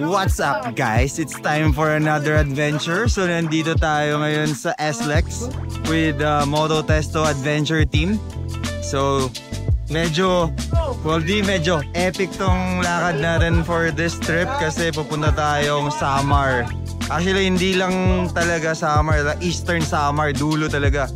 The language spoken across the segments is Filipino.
What's up guys? It's time for another adventure. So nandito tayo ngayon sa SLEX with Moto Testo Adventure Team. So medyo epic tong lakad natin for this trip kasi pupunta tayong Samar. Actually hindi lang talaga Samar, Eastern Samar, dulo talaga.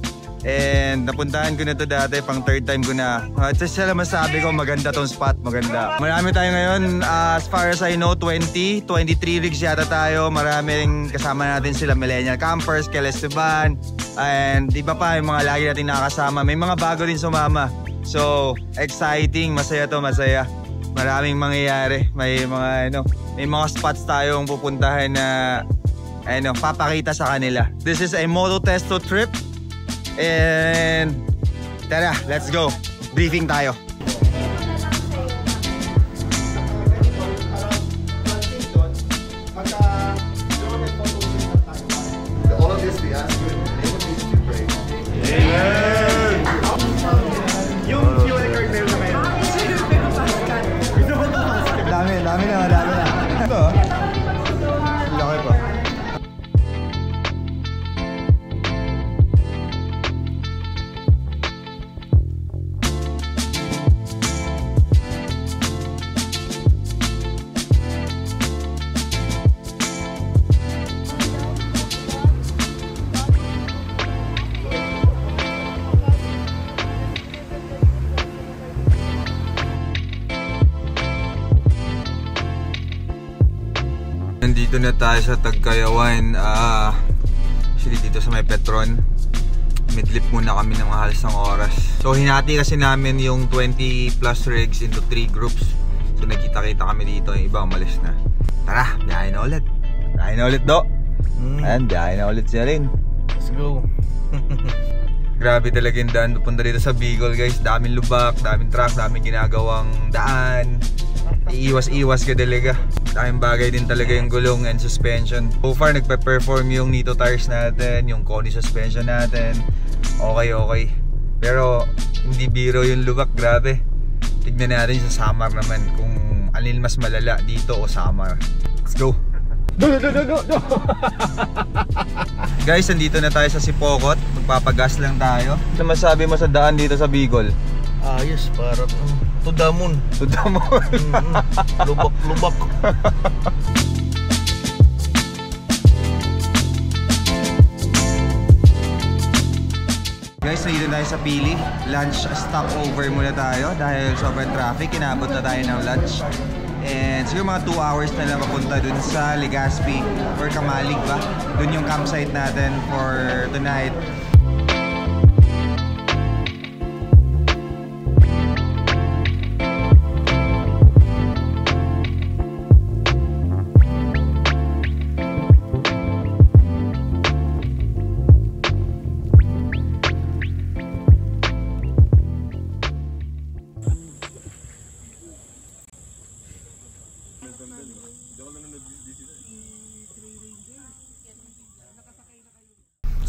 And napuntahan ko na to dati, pang third time ko na. Sila masabi ko maganda tong spot, maganda. Marami tayo ngayon, as far as I know 23 rigs yata tayo. Maraming kasama natin sila Millennial Campers, Kel Esteban, and iba pa yung mga lagi natin nakakasama. May mga bago din sumama. So exciting, masaya to, masaya. Maraming mangyayari. May mga spots tayong pupuntahan na papakita sa kanila. This is a Moto Testo trip. And tara, let's go. Briefing tayo. All of this we ask you in the name of Jesus we pray. Amen. Yung fuel card meron na kayo. Dami na. Ito. Laki pa. Nandito na tayo sa Tagkayawan. Actually dito sa may Petron. Midlip muna kami ng halos ng oras. So hinati kasi namin yung 20 plus rigs into 3 groups. So nagkita-kita kami dito, yung iba umalis na. Tara, biyahe na ulit. Biyahe na ulit do. Ayan, biyahe na ulit siya rin. Let's go. Grabe talaga yung daan pupunta dito sa Bicol guys. Daming lubak, daming truck, daming ginagawang daan. Iiwas-iwas ka talaga. Daming bagay din talaga yung gulong and suspension. So far nagpe-perform yung Nitto tires natin, yung Koni suspension natin. Okay. Pero hindi biro yung lubak, grabe. Tignan natin sa Samar naman kung alin mas malala dito o Samar. Let's go. Guys, nandito na tayo sa Sipokot. Magpapagas lang tayo. Ano masabi mo sa daan dito sa Bicol? Ayos, parang Tudamon. Lubak. Guys, nandito tayo sa Pili. Lunch stopover muna tayo dahil sobrang traffic. Inabot na tayo ng lunch. And siguro mga 2 hours na lang mapunta dun sa Legazpi or Kamalig ba? Dun yung campsite natin for tonight.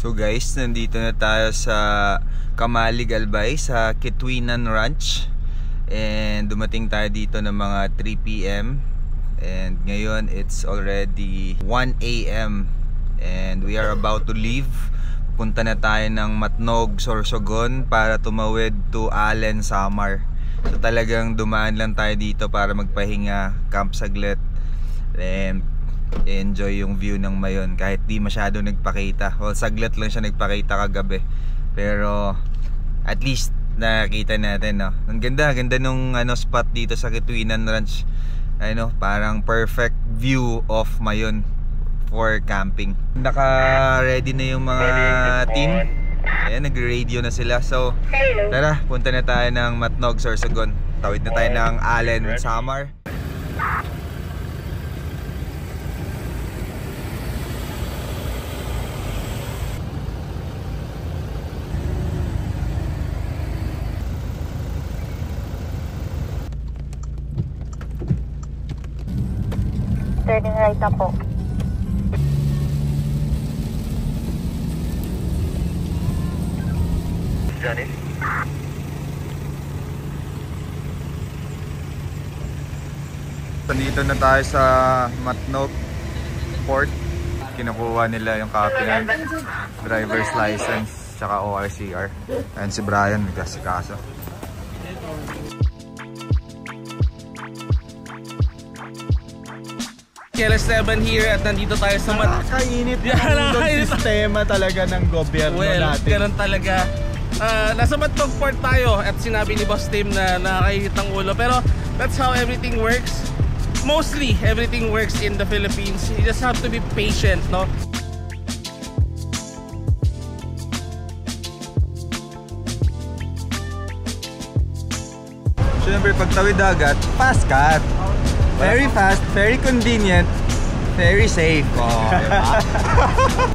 So guys, nandito na tayo sa Kamalig Albay sa Kitwinan Ranch. And dumating tayo dito ng mga 3 PM. And ngayon it's already 1 AM. And we are about to leave. Punta na tayo ng Matnog, Sorsogon para tumawid to Allen, Samar. So talagang dumaan lang tayo dito para magpahinga, camp saglit. And enjoy yung view ng Mayon kahit di masyado nagpakita. Well, saglit lang siya nagpakita kagabi. Pero at least nakita natin, no. Ang ganda nung spot dito sa Kitwinan Ranch. Parang perfect view of Mayon for camping. Naka-ready na yung mga team. Ayan, nag-radio na sila. So, tara, punta na tayo ng Matnog, Sorsogon. Tawid na tayo ng Allen, Samar. Turning right na po. Janet? Nandito na tayo sa Matnog Port. Kinukuha nila yung copy ng driver's license tsaka ORCR. Ayan si Brian, nagkasikaso. KLS7 here at nandito tayo sa Nakakainit yung sistema talaga ng gobyerno natin. Ganun talaga. Nasa Matnog Port tayo at sinabi ni Boss Tim na nakakainit ang ulo. Pero that's how everything works. Mostly everything works in the Philippines. You just have to be patient, no? Siyempre pagtawid dagat, fast cut. Very fast, very convenient, very safe. Oh, diba?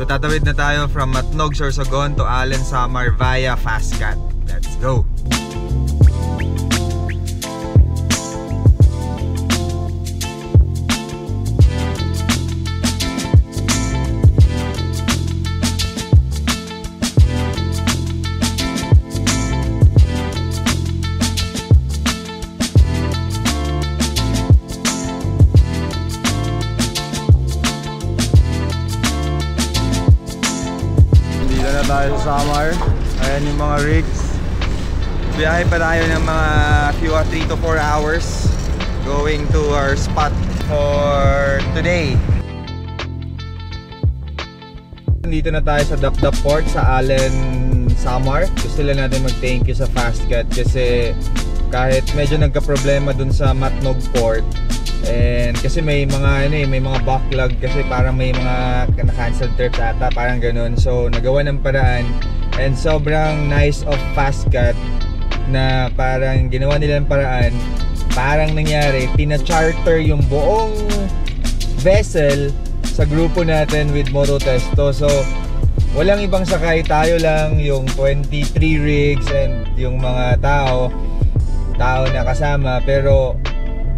So tatawid na tayo from Matnog, Sorsogon to Allen Samar via fast cut. Let's go! Tayo sa Samar. Ayan yung mga rigs. Biyahe pa tayo ng mga 3 to 4 hours going to our spot for today. Dito na tayo sa Dapdap Port sa Allen Samar. Gusto lang natin mag-thank you sa Fast Cut kasi kahit medyo nagka-problema dun sa Matnog Port, and kasi may mga may mga backlog kasi parang may mga na-cancel trips ata, parang ganun. So nagawa ng paraan and sobrang nice of Fast Cut na parang ginawa nila ng paraan. Parang nangyari, pina-charter yung buong vessel sa grupo natin with Moto Testo. So walang ibang sakay, tayo lang yung 23 rigs and yung mga tao na kasama. Pero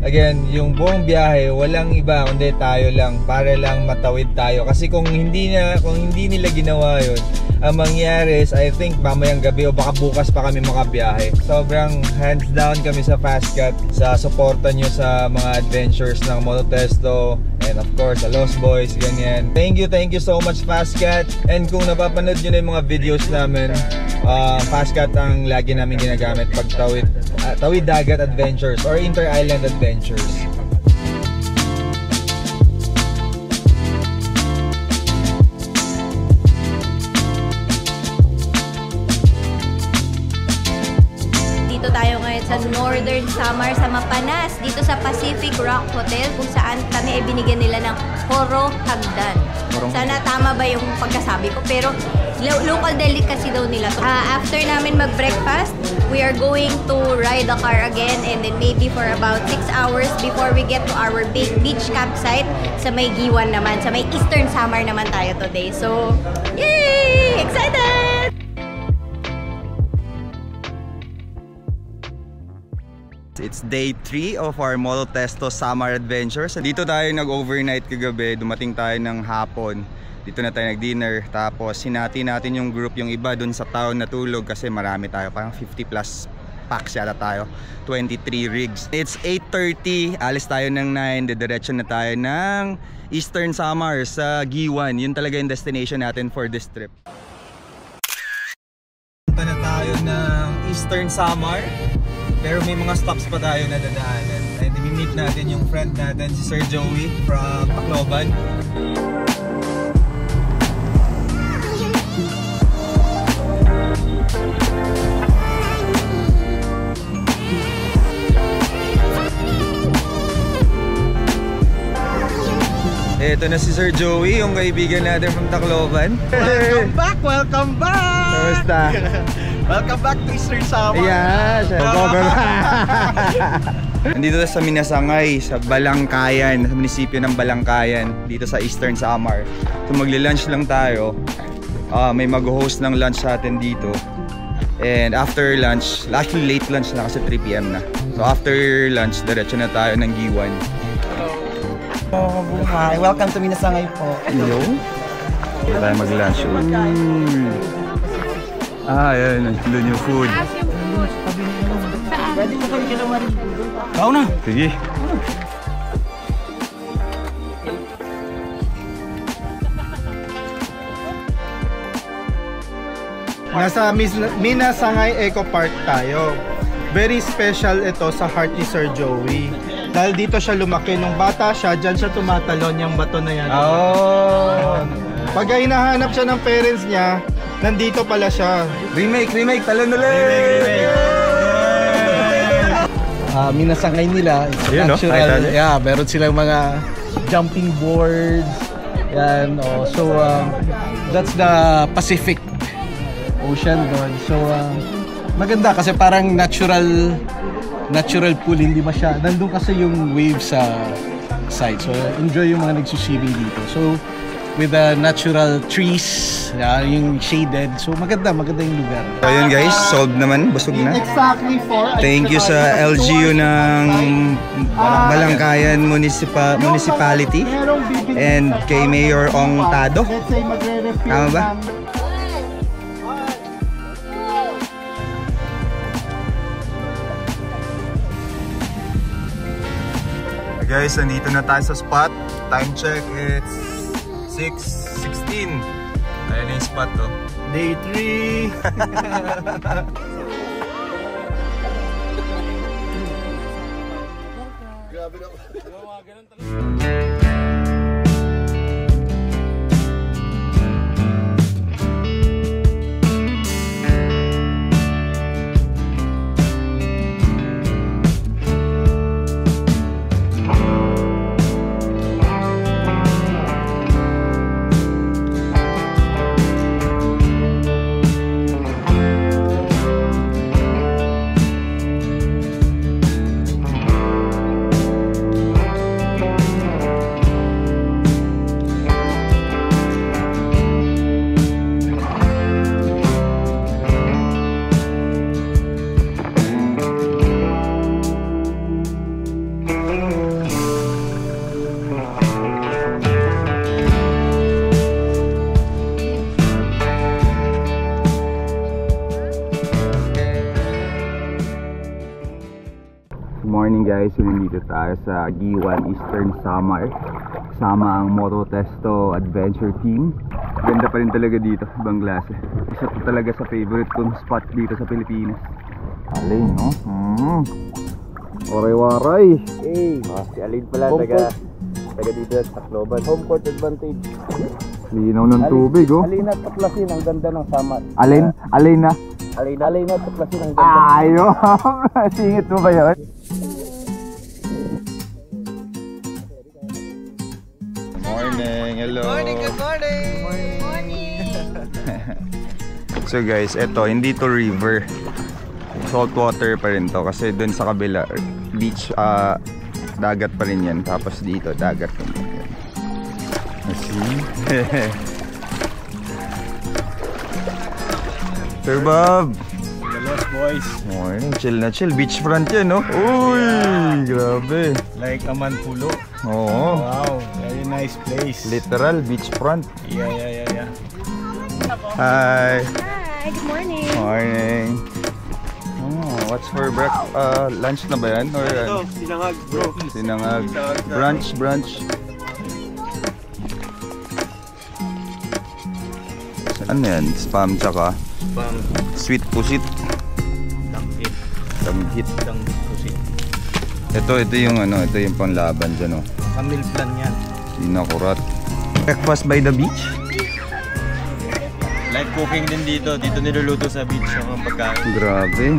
again, yung buong biyahe walang iba kundi tayo lang para lang matawid tayo. Kasi kung hindi nila ginawa yun, ang mangyari is I think mamayang gabi o baka bukas pa kami makabiyahe. Sobrang hands down kami sa Fast Cut sa suporta nyo sa mga adventures ng Moto Testo and of course sa Lost Boys, ganyan. Thank you so much Fast Cut. And kung napapanood nyo na yung mga videos namin, Fast Cut ang lagi namin ginagamit pag tawid dagat adventures or inter-island adventures. Dito tayo ngayon sa Northern Samar sa Mapanas, dito sa Pacific Rock Hotel kung saan kami ay binigyan nila ng Horo Hagdan. Sana tama ba yung pagkasabi ko, pero local delicacy daw nila to. After namin mag-breakfast, we are going to ride the car again and then maybe for about 6 hours before we get to our big beach campsite sa may Giwan naman, sa may Eastern Samar naman tayo today. So, yay! Excited! It's day 3 of our Moto Testo Samar Adventures. Dito tayo nag-overnight kagabi, dumating tayo ng hapon. Dito na tayo nag-dinner, tapos sinati natin yung group, yung iba dun sa town natulog kasi marami tayo, parang 50 plus packs yata tayo, 23 rigs. It's 8:30, alis tayo ng 9, didiretso na tayo ng Eastern Samar sa Giwan. Yun talaga yung destination natin for this trip. Punta na tayo ng Eastern Samar, pero may mga stops pa tayo na dadaanan. And i-meet natin yung friend natin, si Sir Joey from Tacloban. Ito na si Sir Joey, yung kaibigan natin from Tacloban. Welcome back! Kamusta? Welcome back to Eastern Samar. Yeah, nandito sa Minasangay, sa Balangkayan, sa munisipyo ng Balangkayan, dito sa Eastern Samar. So magli-lunch lang tayo. May mag-host ng lunch sa atin dito. And after lunch, actually late lunch na kasi 3 PM na. So after lunch, diretso na tayo ng Giwan. Oh, buhay. Welcome to Minasangay po. Hello? Dito tayo mag-lunch. Ayan. Doon yung food. Pwede po kami kinaman. Kao na. Sige. Nasa Minasangay Eco Park tayo. Very special ito sa heart ni Sir Joey. Dahil dito siya lumaki. Nung bata siya, dyan siya tumatalon yung bato na yan. Oh! Pag hinahanap siya ng parents niya, nandito pala siya. Remake, talon ulit! Minasangay nila. It's Ayun, natural. no? Yeah, meron silang mga jumping boards. Yan, oh. So, that's the Pacific Ocean doon. So, maganda kasi parang natural pool, hindi nandun kasi yung waves sa side. So, enjoy yung mga nagsuswimming dito. So, with the natural trees, yung shaded. So, maganda yung lugar. So, ayun guys, solved naman. Busog na. Exactly Thank you sa LGU ng Balangkayan Municipality and kay Mayor Ong Tado. Tama ba? Guys, nandito na tayo sa spot. Time check, it's 6:16. Ayan yung spot, oh. Day 3. Morning guys, nandito tayo sa Giwan Eastern Samar. Kasama ang Moto Testo Adventure Team. Ganda pa rin talaga dito, ibang klase. Isa to talaga sa favorite kong spot dito sa Pilipinas. Alin, no? Waray-waray. Hey, si Alin pala, taga dito at Tacloban. Home court advantage. Linaw ng tubig, oh. Alin at tuklasin, ang ganda ng Samar. Alin na? Alin at tuklasin, ang ganda. Ayun! Singit mo ba yun? Morning! Hello! Morning, good morning! So guys, eto, hindi to river. Salt water pa rin to kasi dun sa kabila beach, dagat pa rin yan. Tapos dito, dagat pa rin yan. See? Sir Bob! Hello boys. Morning, chill na chill. Beachfront yan, no? Uy! Grabe! Like Amanpulo. Oo. Wow, very nice place. Literal beachfront. Yeah. Hi! Hi, good morning. Morning! What's for lunch na ba yan? Or, Sinangag, bro. Sinangag. Brunch. Ano yan? Spam tsaka? Spam. Sweet pusit. Damhit. Pusit. Ito yung ito yung panglaban dyan, oh. Camille plan yan. Inakurat. Breakfast by the beach? Live cooking din dito. Dito niluluto sa beach ang pagkain. Grabe.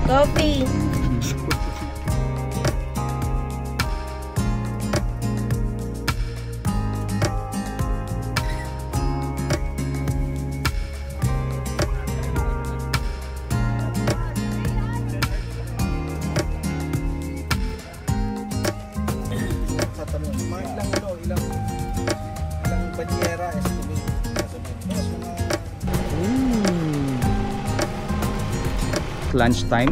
Coffee. Ilang banyera estimate. Lunchtime.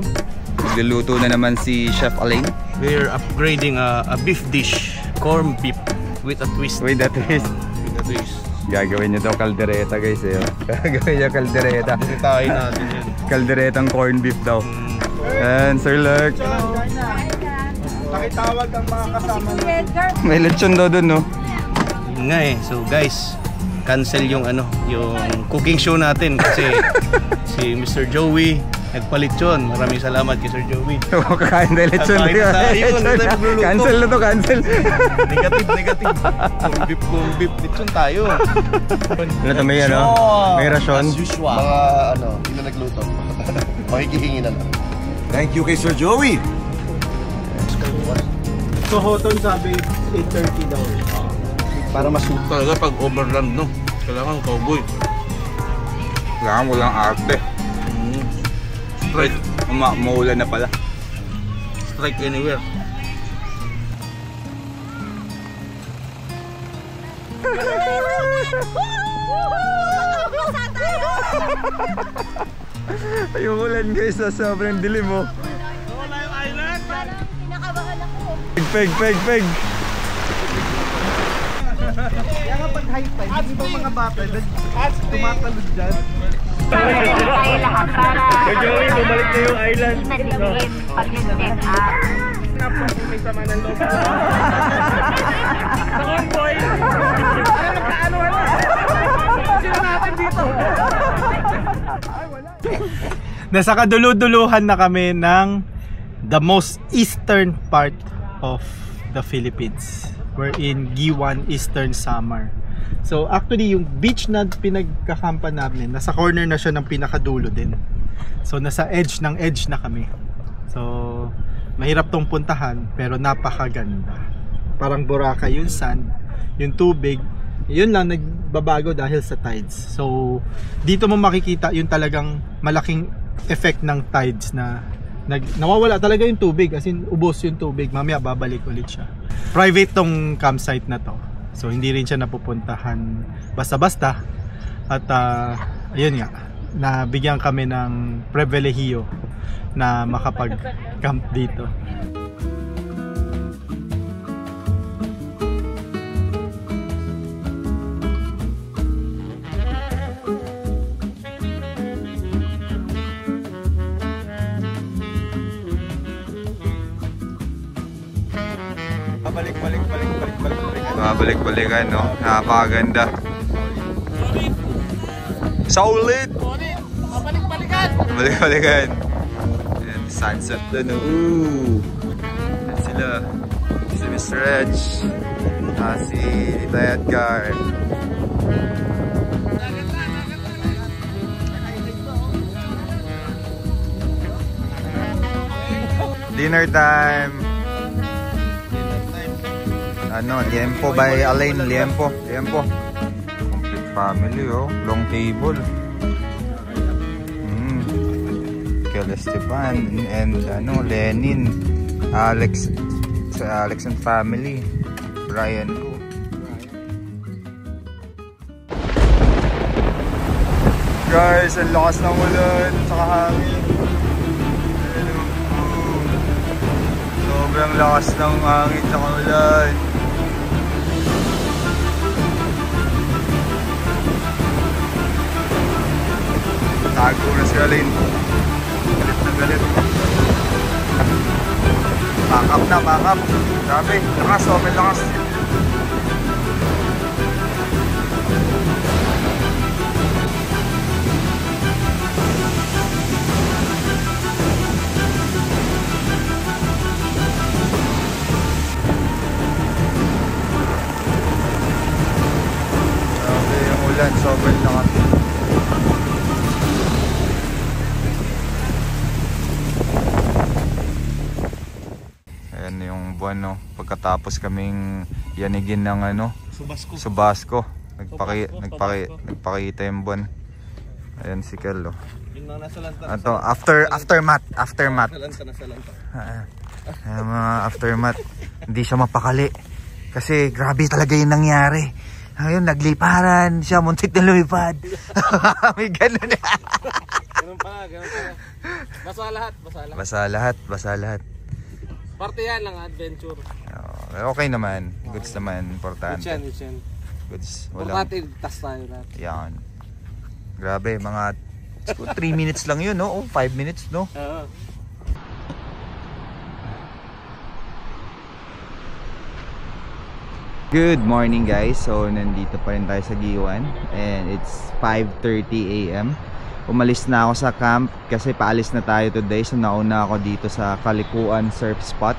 Nagluluto na naman si Chef Alain. We're upgrading a beef dish. Corn beef with a twist. With a twist. Gagawin niya daw kaldereta guys eh. Gagawin niya kaldereta. Tayo natin yan. Kalderetang corn beef daw. And Sir Lurk. Pakitawag ang mga kasama natin. May lechon daw dun, no? Yun nga eh. So guys, cancel yung yung cooking show natin kasi si Mr. Joey nagpalit yun. Maraming salamat kay Sir Joey. Kakain na lechon. Cancel na to, cancel. Negative. Kung beef lechon tayo. Ano to, may may rasyon? As usual. Mga hindi na nagluto. Makikihingi na lang. Thank you kay Sir Joey. So Hoton sabi 8:30 daw. Para masuot talaga pag overland, no? Kailangan cowboy. Kailangan walang arte. Strike. Maulan na pala. Strike anywhere. Yung ulan guys, sobrang dilim mo. Wala yung island. Pinakabahan ako. Peg. Kaya kapag high tide, hindi ba mga bata tumatalod dyan? Ay lahat para Joey, bumalik na yung island. nadilim pag yung up. May sama ng loob. Sa convoy. Parang nagkaano. Sino natin dito? Nasa kaduluduluhan na kami ng the most eastern part of the Philippines. We're in Giwan, Eastern Samar. So actually yung beach na pinagkakampan namin, nasa corner na siya ng pinakadulo din. So nasa edge na kami. So mahirap tong puntahan pero napakaganda. Parang Boracay yung sand, yung tubig, yun lang nagbabago dahil sa tides. So dito mo makikita yung talagang malaking effect ng tides na nawawala talaga yung tubig, as in ubos yung tubig, mamaya babalik ulit siya. Private tong campsite na to, so hindi rin siya napupuntahan basta-basta. At ayun nga, nabigyan kami ng pribilehiyo na makapag-camp dito. Balik-balikan, no? Napakaganda. Solid! Balik-balikan. And sunset doon, no? Ooh! Yan sila. Si Mr. Reg. Si Tita Edgar. Dinner time! Liempo by Alain. Liempo. Complete family, oh. Long table. Kel Esteban and Lenin. Alex and family. Brian ko. Guys, ang lakas ng ulan saka hangin. Sobrang lakas ng hangin saka ulan. Tago na si Alain. Galit na galit. Pakap. Grabe, lakas, sobrang lakas. Grabe yung ulan, sobrang lakas. No, pagkatapos kaming yanigin ng Subasco. Nagpakita yung buwan. Ayan si Kel, oh. Ito, aftermath. Aftermath. Hindi siya mapakali. Kasi grabe talaga yung nangyari. Ngayon, nagliparan siya, muntik na lumipad. May ganun. Ganun pa. Basa lahat. Parte yan ng adventure. Okay naman. Goods naman. Importante. Yan. Goods. Importante, tas tayo natin. Yan. Grabe, mga 3 minutes lang yun, no? 5 minutes, no? Good morning guys, so nandito pa rin tayo sa Giwan and it's 5:30 AM. Umalis na ako sa camp kasi paalis na tayo today, so nauna ako dito sa Kalikuan Surf Spot.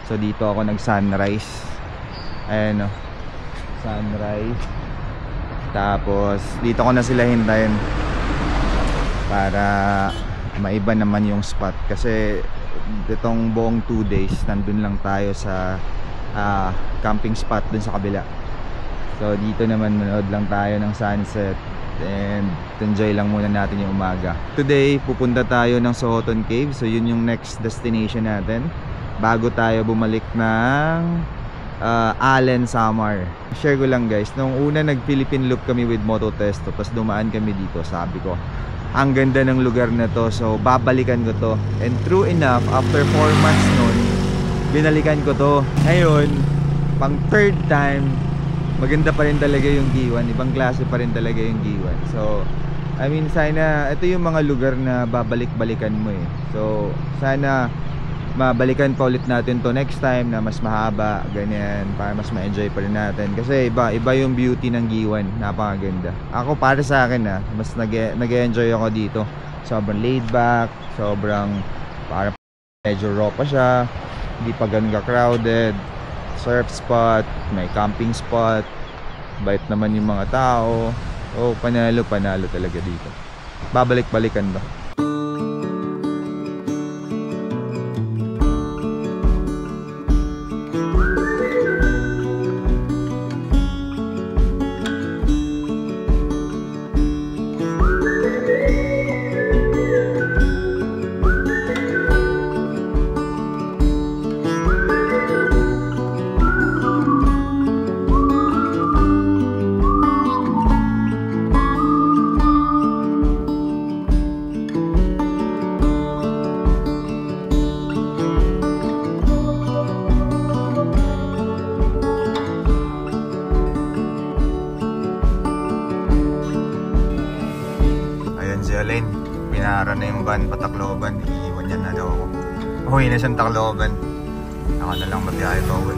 So dito ako nag-sunrise. Ayan o, sunrise. Tapos dito ko na sila hintayin para maiba naman yung spot kasi itong buong 2 days nandun lang tayo sa camping spot dun sa kabila. So dito naman manood lang tayo ng sunset and enjoy lang muna natin yung umaga. Today pupunta tayo ng Sohoton Cave, so yun yung next destination natin bago tayo bumalik ng Allen, Samar. Share ko lang guys, nung una nag Philippine Loop kami with Moto Testo, tapos dumaan kami dito, sabi ko ang ganda ng lugar na to, so babalikan ko to. And true enough, after 4 months nun, binalikan ko to. Ngayon, pang third time, maganda pa rin talaga yung Giwan. Ibang klase pa rin talaga yung Giwan. So, I mean, sana, ito yung mga lugar na babalik-balikan mo eh. So, sana mabalikan pa ulit natin to next time na mas mahaba, ganyan, para mas ma-enjoy pa rin natin. Kasi iba yung beauty ng Giwan, napakaganda. Ako para sa akin mas nag-enjoy ako dito. Sobrang laid back, sobrang para medyo raw pa siya, hindi pa ganun ka-crowded. Surf spot, may camping spot, bait naman yung mga tao. Oh, panalo talaga dito. Babalik-balikan ba? Pinara na yung van Patacloban, iiwan niya na daw ako. Uwi na siyang Tacloban. Ako na lang magbiyahe pa uwi.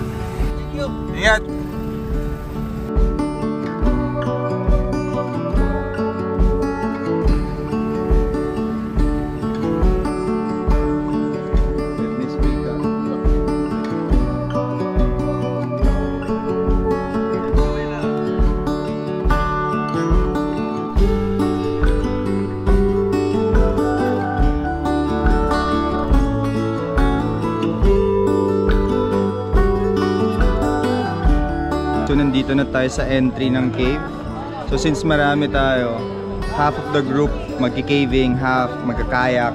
Ingat! So nandito na tayo sa entry ng cave. So since marami tayo, half of the group magki-caving, half magka-kayak,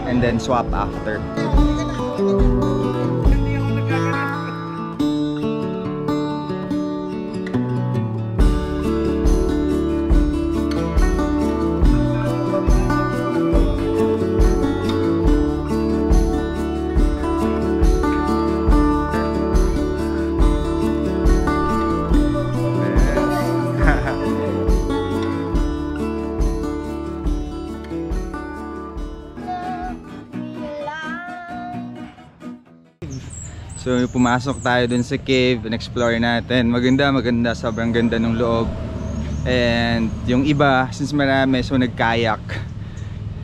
and then swap after. So pumasok tayo dun sa cave, in-explore natin. Maganda, sobrang ganda ng loob. And yung iba, since marami, so nag-kayak.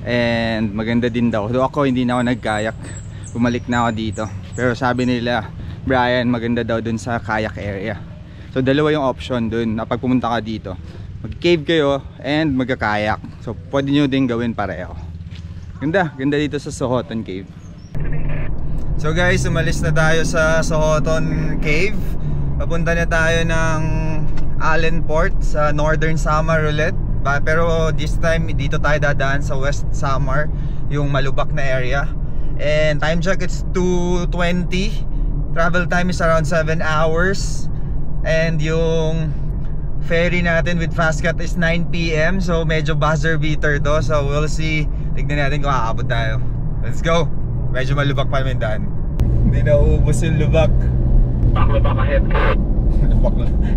And maganda din daw. Though ako hindi na ako nag-kayak, bumalik na ako dito. Pero sabi nila, Brian, maganda daw dun sa kayak area. So dalawa yung option dun na pag pumunta ka dito. Mag-cave kayo and magka-kayak. So pwede nyo din gawin pareho. Ganda dito sa Sohoton Cave. So guys, umalis na tayo sa Sohoton Cave. Papunta na tayo ng Allen Port sa Northern Samar ulit. Pero this time dito tayo dadaan sa West Samar, yung malubak na area. And time check, it's 2:20. Travel time is around 7 hours. And yung ferry natin with Fastcat is 9 PM. So medyo buzzer beater to. So we'll see. Tignan natin kung aabot tayo. Let's go! Medyo malubak pa naman daan. Hindi nauubos yung lubak. Lubak ahead.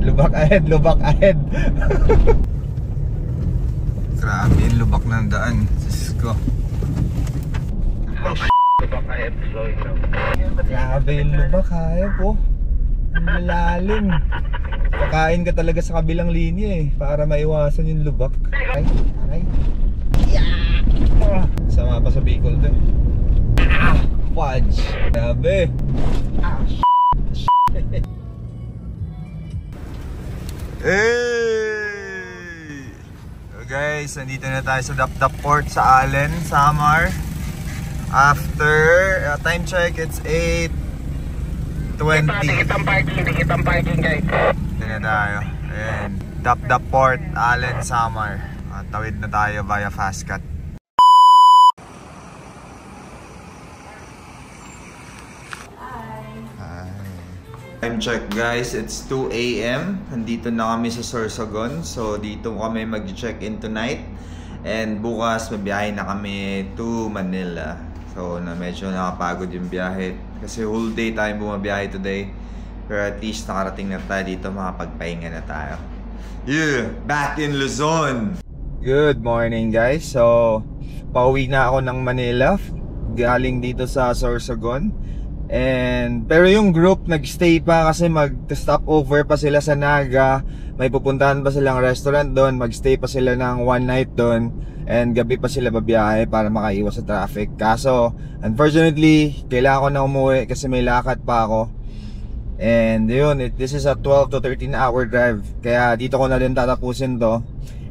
Lubak ahead. Grabe yung lubak ng daan. Diyos ko. Lubak ahead, slowing down. Grabe yung lubak, kaya po. Ang lalim. Kakain ka talaga sa kabilang linya eh, para maiwasan yung lubak. Aray, aray. Yeah! Sama pa sa Bicol din. Fudge. Grabe. Hey! So guys, nandito na tayo sa Dap-Dap Port sa Allen, Samar. After time check, it's 8:20. Tikitang parking guys. Dito na tayo. Ayan, Dap-Dap Port, Allen, Samar. Tawid na tayo via Fastcat. Time check guys, it's 2 AM. Nandito na kami sa Sorsogon. So dito kami mag-check-in tonight. And bukas mabiyahe na kami to Manila. So medyo nakapagod yung biyahe. Kasi whole day tayong bumabiyahe today. Pero at least nakarating na tayo dito, makapagpahinga na tayo. Yeah! Back in Luzon! Good morning guys. So pauwi na ako ng Manila. Galing dito sa Sorsogon. Pero yung group nagstay pa kasi mag-stop over pa sila sa Naga. May pupuntahan pa silang restaurant doon, magstay pa sila ng one night doon, and gabi pa sila babiyahe para makaiwas sa traffic. Kaso unfortunately kailangan ko na umuwi kasi may lakad pa ako. And yun, this is a 12 to 13 hour drive, kaya dito ko na rin tatapusin to.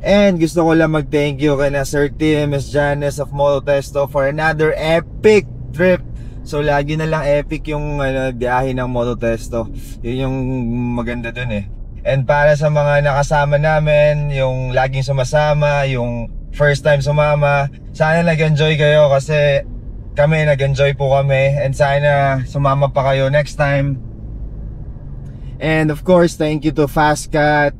And gusto ko lang mag-thank you kay na Sir Tim, Miss Janice of Moto Testo for another epic trip. So lagi na lang epic yung biyahe ng Moto Testo. Yun yung maganda dun eh. And para sa mga nakasama namin, yung laging sumasama, yung first time sumama, sana nag-enjoy kayo kasi kami nag-enjoy po kami. And sana sumama pa kayo next time. And of course, thank you to Fastcat.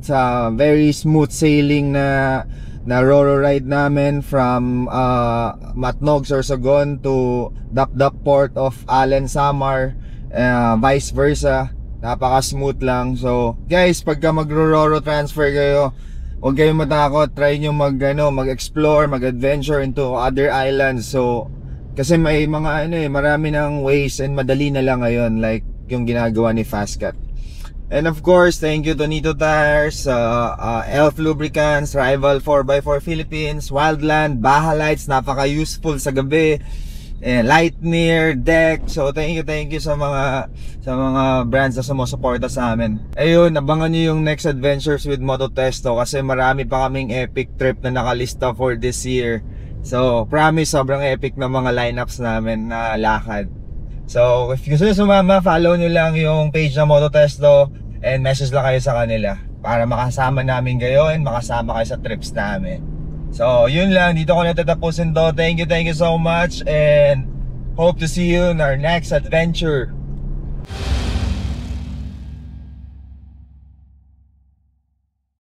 Very smooth sailing na Roro ride namin from Matnog, Sorsogon to Dap-Dap Port of Allen, Samar, vice versa. Napaka smooth lang. So guys, pagka magro-Roro transfer kayo, huwag kayong matakot. Try nyo mag-explore, mag-adventure into other islands. So kasi may mga marami ng ways and madali na lang ngayon, like yung ginagawa ni Fastcat. And of course, thank you to Nito Tires, Elf Lubricants, Rival 4x4 Philippines, Wildland, Baja Lights, napaka-useful sa gabi, and Lightyear, Deck. So thank you sa mga brands na sumusuporta sa amin. Ayun, abangan nyo yung next adventures with Moto Testo kasi marami pa kaming epic trip na nakalista for this year. So promise, sobrang epic na mga lineups namin na lakad. So if gusto nyo sumama, follow nyo lang yung page na Moto Testo and message lang kayo sa kanila para makasama namin kayo and makasama kayo sa trips namin. So yun lang, dito ko natatapusin to. Thank you so much and hope to see you in our next adventure.